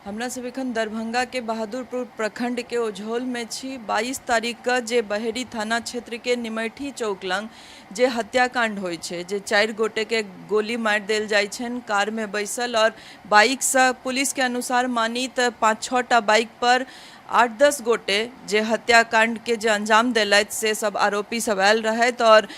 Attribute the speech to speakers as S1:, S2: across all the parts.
S1: हमरा सब एखन दरभंगा के बहादुरपुर प्रखंड के ओझौल में छी। 22 तारीख के जे बहेड़ी थाना क्षेत्र के निमैठी चौक लंग जे हत्याकांड होइ छै, जे 4 गोटे के गोली मारि देल जाइ छनि कार में बैसल, और बाइक से पुलिस के अनुसार मानी तऽ 5-6 टा बाइक पर 8-10 गोटे जे हत्याकांड के जे अंजाम देलथि से सब आरोपी सब आयल रहथि, और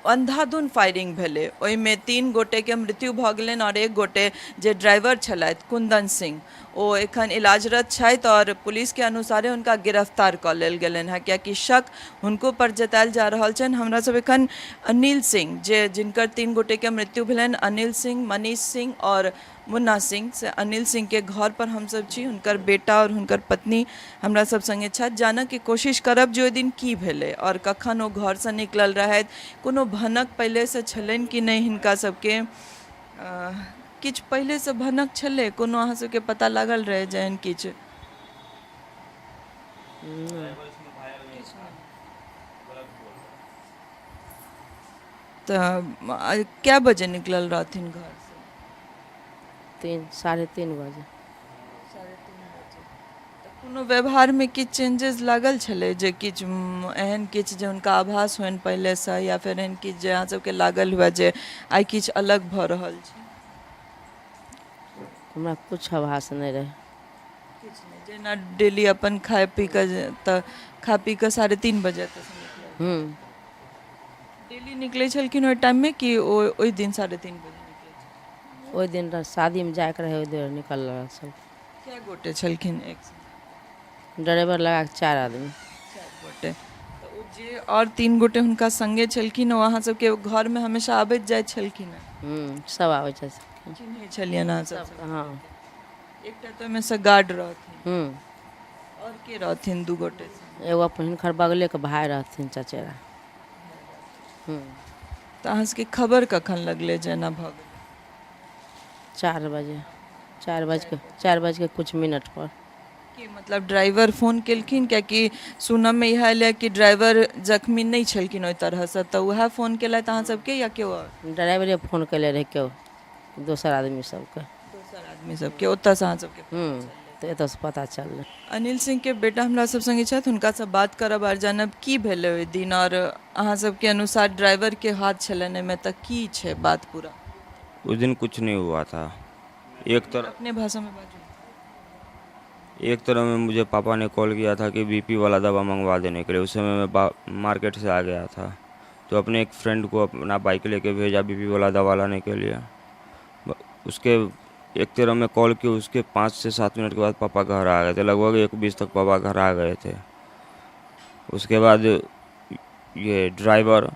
S1: अंधाधुन फायरिंग भेलै। ओहिमे 3 गोटे के मृत्यु भऽ गेलनि और 1 गोटे जे ड्राइवर छलथि कुंदन सिंह, ओ एखन इलाजरत छथि और पुलिस के अनुसारे हुनका गिरफ्तार कऽ लेल गेलनि हैं, कियाकि शक हुनको पर जतायल जा रहल छनि। हमरा सब एखन अनिल सिंह, जे जिनकर 3 गोटे के मृत्यु भेलनि, अनिल सिंह, मनीष सिंह और मुन्ना सिंह, से अनिल सिंह के घर पर हमसब छी। हुनकर बेटा और हुनकर पत्नी हमरा सब संगे छथि। जानऽ के कोशिश करब जे ओहि दिन की भेलै और कखन ओ घर से निकलल रहथि, कोनो भनक पहिले से छलनि कि नहि हिनका सबके, किछु पहिले से भनक छलै, कोनो अहाँ सबके पता लागल रहे जेहन किछु? तऽ क्या बजे निकलल रहथिन घर से?
S2: 3-3:30 बजे।
S1: 3:30 बजे। तऽ कोनो व्यवहार में किछु चेंजेस लागल छलै, जे किछु एहन किछु जे हुनका आभास होनि पहिले से, या फिर एहन किछु जे अहाँ सबके लागल हुए जे आइ किछु अलग भऽ रहल छै?
S2: हमरा कुछ आभास नहीं रहे।
S1: किछु नहीं, जेना डेली अपन खाए पी कऽ, तऽ खा पी कऽ 3:30 बजे तक निकलल? डेली निकलै छलखिन ओहि टाइम में कि ओहि दिन 3:30 बजे निकलै छलखिन?
S2: ओहि दिन शादी में जाके रहे, ओहि दिन निकल रहा सब।
S1: क्या गोटे छलखिन एक संग?
S2: ड्राइवर लगा के 4 आदमी।
S1: 4 गोटे। तऽ ओ जे और 3 गोटे हुनका संगे छलखिन, ओ अहाँ सबके घर में हमेशा आबैत जाइत छलखिन हैं?
S2: सब आबै छै।
S1: चिन्है छलियनि अहाँ सब?
S2: हाँ।
S1: एकटा तऽ ओहिमे से गार्ड रहथिन, और के रहथिन 2 गोटे से?
S2: एगो अपन हिनकर बगले के भाई रहथिन, चचेरा।
S1: तऽ अहाँ सबके खबर कखन लगलै जे एना भऽ गेलै?
S2: 4 बजे। 4 बज के कुछ मिनट पर।
S1: कि मतलब ड्राइवर फोन केलखिन? कियाकि सुनऽ में इएह एलै कि ड्राइवर जख्मी नहीं छलखिन ओहि तरह से, तऽ वएह फोन केलथि अहाँ सबके या केओ और?
S2: ड्राइवरे फोन कैले रहे, केओ दोसर आदमी सबके।
S1: दोसर आदमी सबके ओतऽ से अहाँ सबके
S2: तो एतऽ से पता चललै।
S1: अनिल सिंह के बेटा हमरा सब संगे छथि, हुनका से बात करब और जानब की भेलै ओहि दिन, और अहाँ सबके अनुसार ड्राइवर के हाथ छलनि एहिमे, तऽ की छै बात पूरा?
S3: उस दिन कुछ नहीं हुआ था। एक
S1: अपने भाषा में बाजू।
S3: तरह में मुझे पापा ने कॉल किया था कि बीपी वाला दवा मंगवा देने के लिए। उस समय मैं मार्केट से आ गया था, तो अपने एक फ्रेंड को अपना बाइक लेके भेजा बीपी वाला दवा लाने के लिए। उसके एक तरह में कॉल की, उसके 5 से 7 मिनट के बाद पापा घर आ गए थे। लगभग 1:20 तक पापा घर आ गए थे। उसके बाद ये ड्राइवर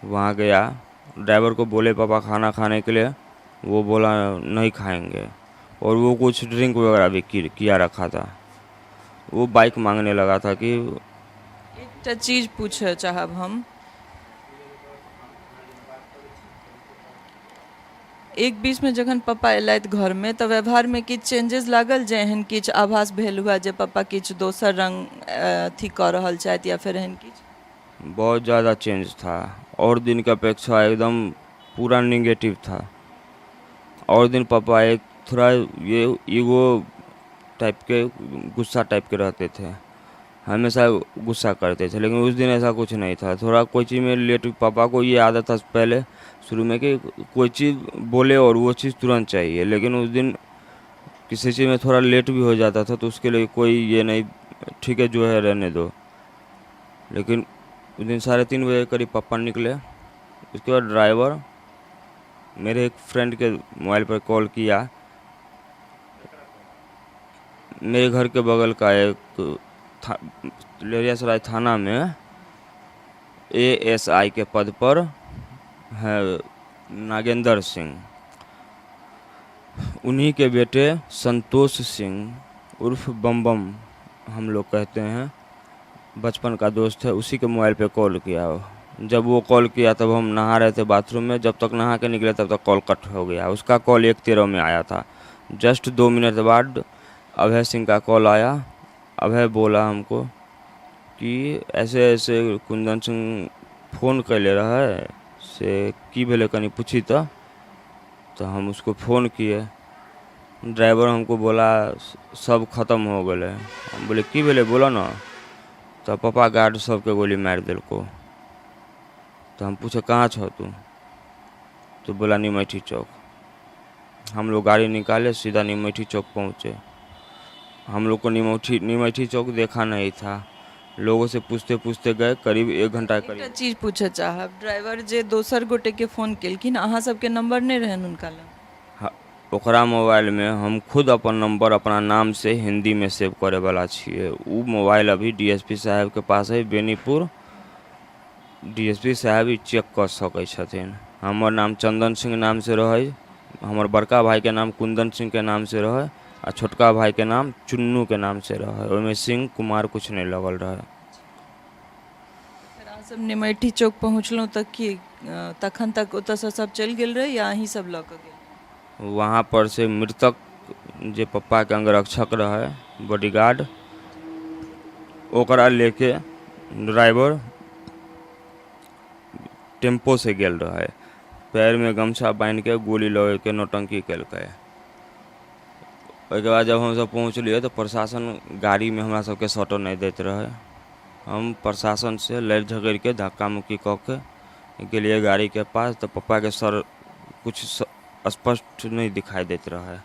S3: वहाँ गया, ड्राइवर को बोले पापा खाना खाने के लिए, वो बोला नहीं खाएंगे, और वो कुछ ड्रिंक वगैरह भी किया रखा था। वो बाइक मांगने लगा था कि
S1: एक चीज पूछे चाहब हम, एक बीच में जखन पापा एलथि घर में, तऽ व्यवहार में किछु चेंजेस लागल, जे एहन किछु आभास भेल हुआ जे पापा किछु दोसर रंग अथी कऽ रहल छथि, या फिर एहन किछु?
S3: बहुत ज़्यादा चेंज था, और दिन की अपेक्षा एकदम पूरा निगेटिव था। और दिन पापा एक थोड़ा ये ईगो टाइप के, गुस्सा टाइप के रहते थे, हमेशा गुस्सा करते थे। लेकिन उस दिन ऐसा कुछ नहीं था। थोड़ा कोई चीज़ में लेट, पापा को ये आदत था पहले शुरू में कि कोई चीज़ बोले और वो चीज़ तुरंत चाहिए, लेकिन उस दिन किसी चीज़ में थोड़ा लेट भी हो जाता था, तो उसके लिए कोई ये नहीं, ठीक है जो है रहने दो। लेकिन उस दिन 3:30 बजे करीब पापा निकले। उसके बाद ड्राइवर मेरे एक फ्रेंड के मोबाइल पर कॉल किया। मेरे घर के बगल का एक लहरियासराय थाना में ASI के पद पर है नागेंद्र सिंह, उन्हीं के बेटे संतोष सिंह उर्फ बम हम लोग कहते हैं, बचपन का दोस्त है, उसी के मोबाइल पे कॉल किया। जब वो कॉल किया तब हम नहा रहे थे बाथरूम में, जब तक नहा के निकले तब तक कॉल कट हो गया। उसका कॉल 1:13 में आया था। जस्ट 2 मिनट बाद अभय सिंह का कॉल आया। अभय बोला हमको कि ऐसे ऐसे कुंदन सिंह फ़ोन कैले रहे से की भेले कनी पूछी तो हम उसको फ़ोन किए। ड्राइवर हमको बोला सब खत्म हो गए। हम बोले की बोले बोलो ना। तो पापा गार्ड सबके गोली मार दिलको। तो हम पूछे कहाँ छो तू। तो बोला निमैठी चौक। हम लोग गाड़ी निकाले सीधा निमैठी चौक पहुँचे। हम लोग को निमैठी चौक देखा नहीं था। लोगों से पूछते पूछते गए करीब 1 घंटा
S1: एकटा
S3: करीब।
S1: चीज पूछे चाहब, ड्राइवर जे दोसर गोटे के फोन केलखिन, अहाँ सबके नंबर नहीं रहन उनका लग?
S3: हाँ, ओकरा मोबाइल में हम खुद अपन नंबर अपना नाम से हिंदी में सेव करे वाला छिए। उ मोबाइल अभी डीएसपी साहब के पास है बेनीपुर। डीएसपी साहब ही चेक कर सकै छथिन। हमर नाम चंदन सिंह नाम से रहे, हमर बड़का भाई के नाम कुंदन सिंह के नाम से रहे आ छोटका भाई के नाम चुन्नू के नाम से रहे। ओहिमे सिंह कुमार कुछ नहीं लगल रहे।
S1: फिर अहाँ सब निमैठी चौक पहुँचलहुँ तक की तखन तक ओतऽसँ सब चलि गेल रहे या अहीं सब लऽ कऽ गेल?
S3: वहाँ पर से मृतक जे पप्पा के अंगरक्षक रहे बॉडीगार्ड, ओकरा लेके ड्राइवर टेम्पो से गेल रहे। पैर में गमछा बांध के गोली लगे के नौटंकी केलकै। ओहिके बाद जब हम सब पहुँचलिए तो प्रशासन गाड़ी में हमरा सबके सटो नहीं देते रहे। हम प्रशासन से लड़ झगड़ के धक्का मुक्की कऽ के गेलिए गाड़ी के पास। तो पप्पा के सर कुछ स्पष्ट नहीं दिखाई देते रहे।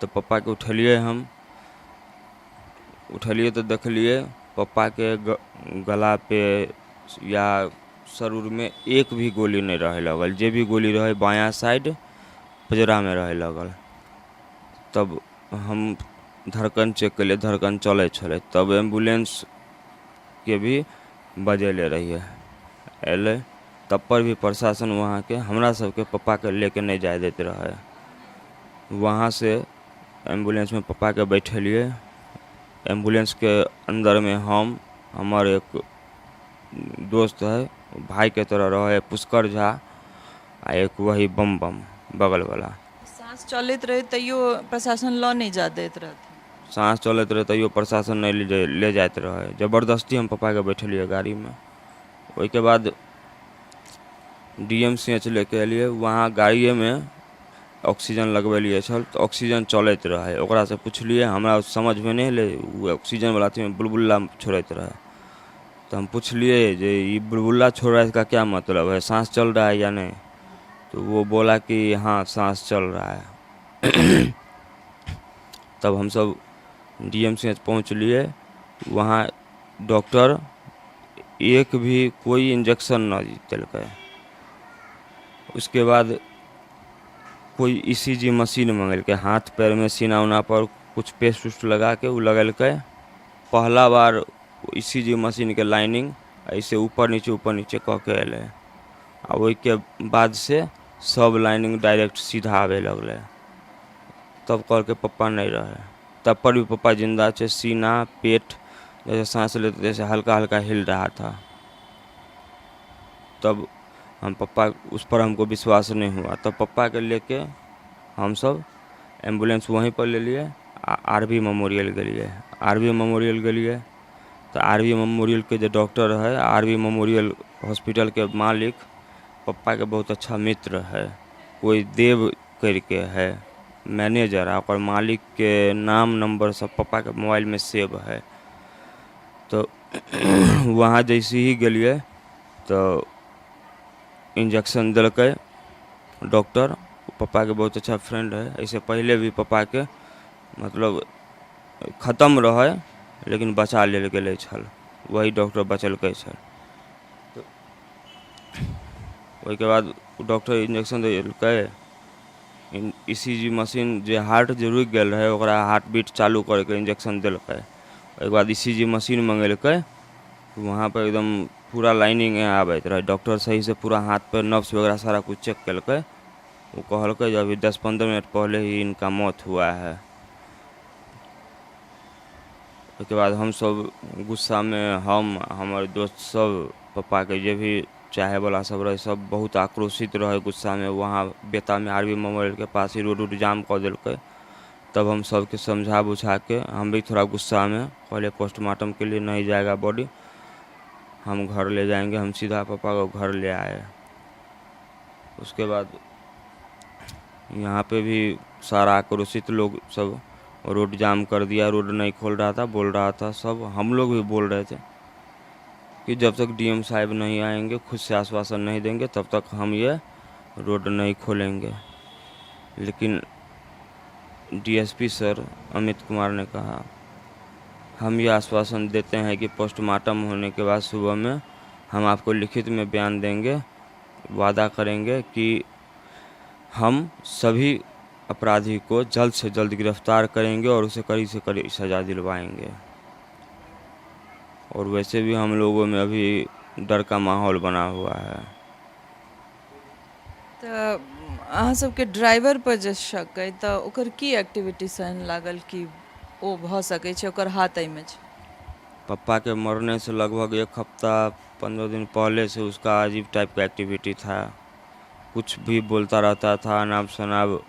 S3: तो पप्पा के उठलिए तो देखलिए पप्पा के गला पे या शरीर में एक भी गोली नहीं रहे लगल। जे भी गोली रहे बायां साइड पजरा में रहे लगल। तब हम धड़कन चेक कलिए, धड़कन चले छले। तब एम्बुलेंस के भी बजेले रहिए एले। तब पर भी प्रशासन वहाँ के हमरा सबके पप्पा के लेके नहीं जाए देते रहे। वहाँ से एम्बुलेंस में पप्पा के बैठेलिए। एम्बुलेंस के अंदर में हम, हमार एक दोस्त है भाई के तरह रहे पुष्कर झा, आ एक वही बम बगल वाला।
S1: सांस चलैत रहे तैयो प्रशासन लऽ नहीं जा दैत रहथिन?
S3: सांस चलते रहे तैयो प्रशासन नहीं ले जाते रहे। जबरदस्ती हम पप्पा के बैठलिए गाड़ी में। ओहिके बाद DMCH लेके एलिए। वहाँ गाड़िए में ऑक्सीजन लगवेलिए छल। तो ऑक्सीजन चलते रहे। ओकरा से पूछलिए, हमरा समझ में नहीं ले, वो ऑक्सीजन वाला थी में बुलबुला छोड़ते रहे। तो हम पूछलिए जे ये बुलबुला छोड़ रहा है इसका क्या मतलब है, सांस चल रहा है या नहीं? तो वो बोला कि हाँ सांस चल रहा है। तब हम सब DMCH पहुँच लिए। वहाँ डॉक्टर एक भी कोई इंजेक्शन न दिलकै। उसके बाद कोई ECG मशीन मंगेलकै। हाथ पैर में सीना उना पर कुछ पेस्ट उस्ट लगा के उ लगेलकै। पहला बार ECG मशीन के लाइनिंग ऐसे ऊपर नीचे कऽ के एलै। आ ओहिके बाद से सब लाइनिंग डायरेक्ट सीधा आवे लगले। तब कल के पप्पा नहीं रहे। तब पर भी पप्पा जिंदा थे। सीना पेट जैसे सांस लेते जैसे हल्का हल्का हिल रहा था। तब हम पप्पा, उस पर हमको विश्वास नहीं हुआ। तब पप्पा के लेके हम सब एम्बुलेंस वहीं पर ले लिए। RV मेमोरियल गेलिए। RV मेमोरियल गेलिए तो RV मेमोरियल के जो डॉक्टर है, RV मेमोरियल हॉस्पिटल के मालिक पप्पा के बहुत अच्छा मित्र है। कोई देव करके है मैनेजर है। और मालिक के नाम नंबर सब पप्पा के मोबाइल में सेव है। तो वहाँ जैसे ही गेलिए तो इंजेक्शन दिलकै डॉक्टर। पप्पा के बहुत अच्छा फ्रेंड है। ऐसे पहले भी पप्पा के मतलब ख़त्म रहे लेकिन बचा लेल गेलै छल। वही डॉक्टर बचलकै छल। तो ओहिके बाद डॉक्टर इंजेक्शन दिलकै। ECG मशीन जे हार्ट जे रुकि गेल रहे ओकरा हार्ट बीट चालू करके इंजेक्शन दिलकै। ओहिके बाद ECG मशीन मंगेलकै। वहाँ पर एकदम पूरा लाइनिंग आबैत रहे। डॉक्टर सही से पूरा हाथ पे नब्स वगैरह सारा कुछ चेक केलकै। वो कहलकै जो अभी 10-15 मिनट पहले ही इनका मौत हुआ है। उसके बाद हम सब गुस्सा में, हम हमारे दोस्त सब पप्पा के जे भी चाहे वाला सब रहे सब बहुत आक्रोशित रहे गुस्सा में। वहाँ बेता में RV मेमोरियल के पास ही रोड जाम कर दिलकै। तब हम सबके समझा बुझा के, हम भी थोड़ा गुस्सा में कहले पोस्टमार्टम के लिए नहीं जाएगा बॉडी, हम घर ले जाएंगे। हम सीधा पापा को घर ले आए। उसके बाद यहाँ पे भी सारा आक्रोशित लोग सब रोड जाम कर दिया, रोड नहीं खोल रहा था, बोल रहा था सब, हम लोग भी बोल रहे थे कि जब तक डीएम साहब नहीं आएंगे, खुद से आश्वासन नहीं देंगे, तब तक हम ये रोड नहीं खोलेंगे। लेकिन डीएसपी सर अमित कुमार ने कहा हम ये आश्वासन देते हैं कि पोस्टमार्टम होने के बाद सुबह में हम आपको लिखित में बयान देंगे, वादा करेंगे कि हम सभी अपराधी को जल्द से जल्द गिरफ्तार करेंगे और उसे कड़ी से कड़ी सज़ा दिलवाएंगे। और वैसे भी हम लोगों में अभी डर का माहौल बना हुआ है।
S1: तो अहाँ सबके ड्राइवर पर जे शक अइ तऽ ओकर की एक्टिविटी सहन लागल कि ओ भऽ सकै छै, ओकर हाथ एहिमे छै?
S3: पप्पा के मरने से लगभग 1 हफ्ता 15 दिन पहले से उसका अजीब टाइप का एक्टिविटी था। कुछ भी बोलता रहता था अनाप शनाप।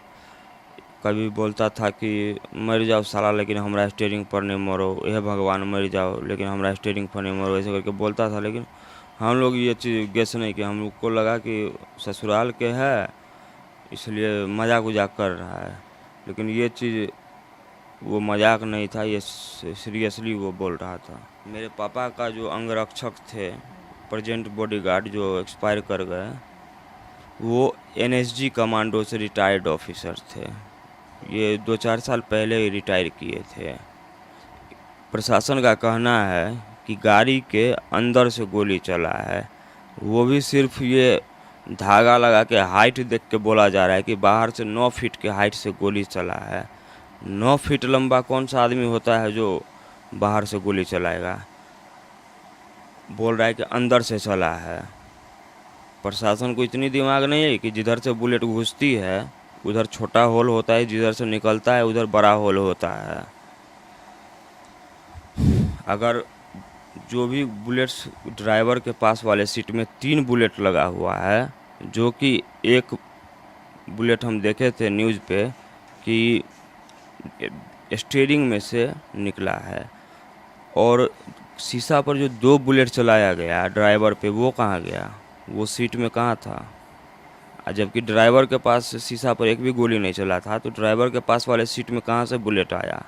S3: कभी बोलता था कि मर जाओ साला लेकिन हमरा स्टीयरिंग पर नहीं मरो, यह भगवान मर जाओ लेकिन हमरा स्टीयरिंग पर नहीं मरो, ऐसे करके बोलता था। लेकिन हम लोग ये चीज़ गेस नहीं किया, हम लोग को लगा कि ससुराल के है इसलिए मजाक उजाक कर रहा है। लेकिन ये चीज़ वो मजाक नहीं था, ये सीरियसली वो बोल रहा था। मेरे पापा का जो अंगरक्षक थे, प्रेजेंट बॉडीगार्ड जो एक्सपायर कर गए, वो एनएसजी कमांडो से रिटायर्ड ऑफिसर थे। ये 2-4 साल पहले ही रिटायर किए थे। प्रशासन का कहना है कि गाड़ी के अंदर से गोली चला है, वो भी सिर्फ ये धागा लगा के हाइट देख के बोला जा रहा है कि बाहर से 9 फीट के हाइट से गोली चला है। 9 फीट लंबा कौन सा आदमी होता है जो बाहर से गोली चलाएगा? बोल रहा है कि अंदर से चला है। प्रशासन को इतनी दिमाग नहीं है कि जिधर से बुलेट घुसती है उधर छोटा होल होता है, जिधर से निकलता है उधर बड़ा होल होता है। अगर जो भी बुलेट्स ड्राइवर के पास वाले सीट में 3 बुलेट लगा हुआ है, जो कि एक बुलेट हम देखे थे न्यूज़ पे कि स्टीयरिंग में से निकला है, और शीशा पर जो 2 बुलेट चलाया गया ड्राइवर पे, वो कहाँ गया? वो सीट में कहाँ था? जबकि ड्राइवर के पास शीशा पर एक भी गोली नहीं चला था, तो ड्राइवर के पास वाले सीट में कहाँ से बुलेट आया?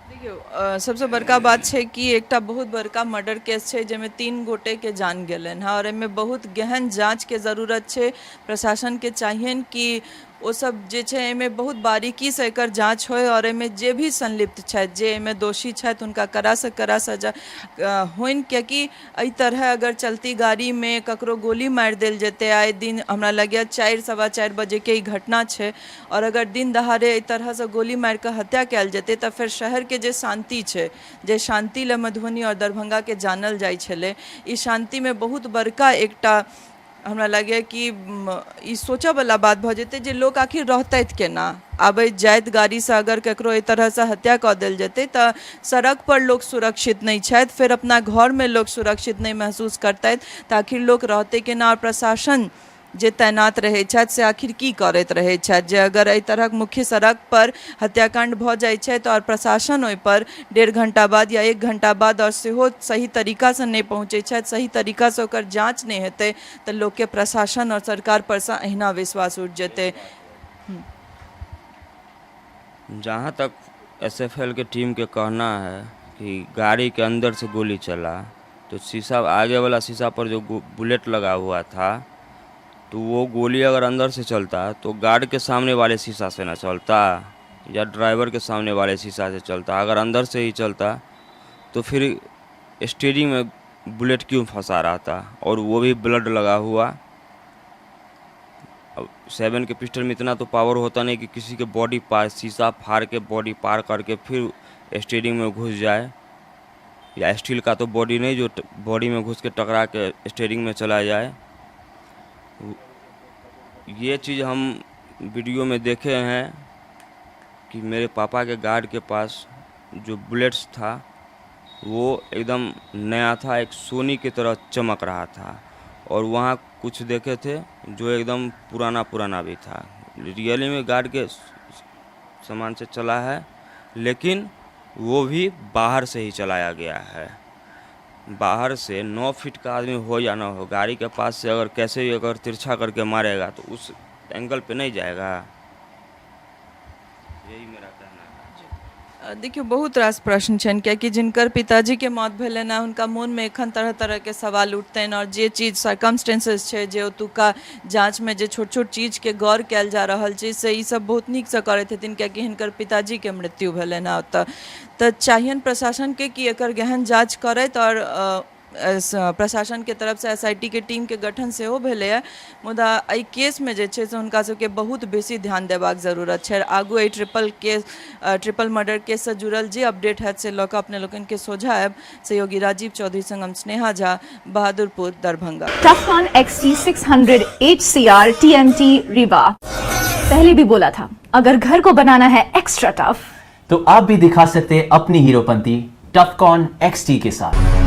S1: देखियो, सबसे बड़का बात है कि एकटा बहुत बड़का मर्डर केस है जेमे 3 गोटे के जान गेलन है, और एहिमे बहुत गहन जांच के जरूरत है। प्रशासन के चाहिए कि ओ सब जे छै एहिमे बहुत बारीकी से एकर जांच होय, और एहिमे जे भी संलिप्त छथि, जे एहिमे दोषी छथि, हुनका कड़ा से कड़ा सजा होइन। कियाकि एहि तरह अगर चलती गाड़ी में ककरो गोली मारि देल जेतै, आए दिन हमरा लगैया 4-4:15 बजे के ई घटना छै, और अगर दिन दहाड़े एहि तरह से गोली मारि के हत्या कयल जेतै तऽ फेर शहर के जे शांति छै, जे शांति ले मधुबनी और दरभंगा के जानल जाइ छलै, ई शांति में बहुत बड़का एकटा हमरा लगैए कि ई सोचऽ वाला बात भऽ जेतै जे लोक आखिर रहतथि केना। आबैत जाइत गाड़ी से अगर ककरो एहि तरह से हत्या कऽ देल जेतै तऽ सड़क पर लोक सुरक्षित नहीं छथि, फिर अपना घर में लोक सुरक्षित नहीं महसूस करतथि, तऽ आखिर लोक रहतै केना? और प्रशासन जे तैनात रहै छथि से आखिर की करैत रहै छथि? जे अगर एहि तरहक मुख्य सड़क पर हत्याकांड भऽ जाइ छै तऽ और प्रशासन ओहि पर 1.5 घंटा बाद या 1 घंटा बाद और सेहो सही तरीका से नहीं पहुँचै छथि, सही तरीका से ओकर जांच नहीं हेतै, तऽ लोक के प्रशासन और सरकार पर से अहिना विश्वास उठ जेतै।
S3: जहाँ तक एसएफएल के टीम के कहना है कि गाड़ी के अंदर से गोली चला, तो शीशा, आगे वाला शीशा पर जो बुलेट लगा हुआ था, तो वो गोली अगर अंदर से चलता तो गार्ड के सामने वाले शीशा से ना चलता या ड्राइवर के सामने वाले शीशा से चलता। अगर अंदर से ही चलता तो फिर स्टीयरिंग में बुलेट क्यों फंसा रहा था? और वो भी ब्लड लगा हुआ। अब 7 के पिस्टल में इतना तो पावर होता नहीं कि किसी के बॉडी पार, शीशा फाड़ के बॉडी पार करके फिर स्टीयरिंग में घुस जाए, या स्टील का तो बॉडी नहीं जो बॉडी में घुस के टकरा के स्टीयरिंग में चला जाए। ये चीज़ हम वीडियो में देखे हैं कि मेरे पापा के गार्ड के पास जो बुलेट्स था वो एकदम नया था, एक सोनी की तरह चमक रहा था, और वहाँ कुछ देखे थे जो एकदम पुराना भी था। रियली में गार्ड के सामान से चला है, लेकिन वो भी बाहर से ही चलाया गया है। बाहर से 9 फीट का आदमी हो या ना हो, गाड़ी के पास से अगर कैसे भी अगर तिरछा करके मारेगा तो उस एंगल पे नहीं जाएगा। यही मेरा कहना है।
S1: देखियो बहुत रास प्रश्न छन कियाकि जिनकर पिताजी के मौत भेलन है हुनका मन में एखन तरह तरह के सवाल उठते और जे चीज सर्कमस्टेंसेस छे जे ओतुका जांच में जे छोट छोट चीज के गौर कैल जा रहल छै से ई सब बहुत नीक से करैत हेथिन कियाकि हिनकर पिताजी के मृत्यु भेलन है ओतऽ तऽ चाहियन प्रशासन के कि एकर गहन जांच करैत और प्रशासन के तरफ से SIT के टीम के गठन सेहो भेलै है मुदा एहि केस में जे छै से हुनका सबके बहुत बेसी ध्यान देबाक जरूरत छै। आगू एहि ट्रिपल मर्डर केस से जुड़ल जे अपडेट हैत से लऽ कऽ अपने लोकनि के सोझा आयब। सहयोगी राजीव चौधरी संग हम Sneha Jha, Bahadurpur, Darbhanga.
S4: टफकॉन XT 600 HCR TMT Rewa. पहले भी बोला था अगर घर को बनाना है एक्स्ट्रा टफ
S5: तो आप भी दिखा सकते अपनी हीरोपंती टफकॉन XT के साथ।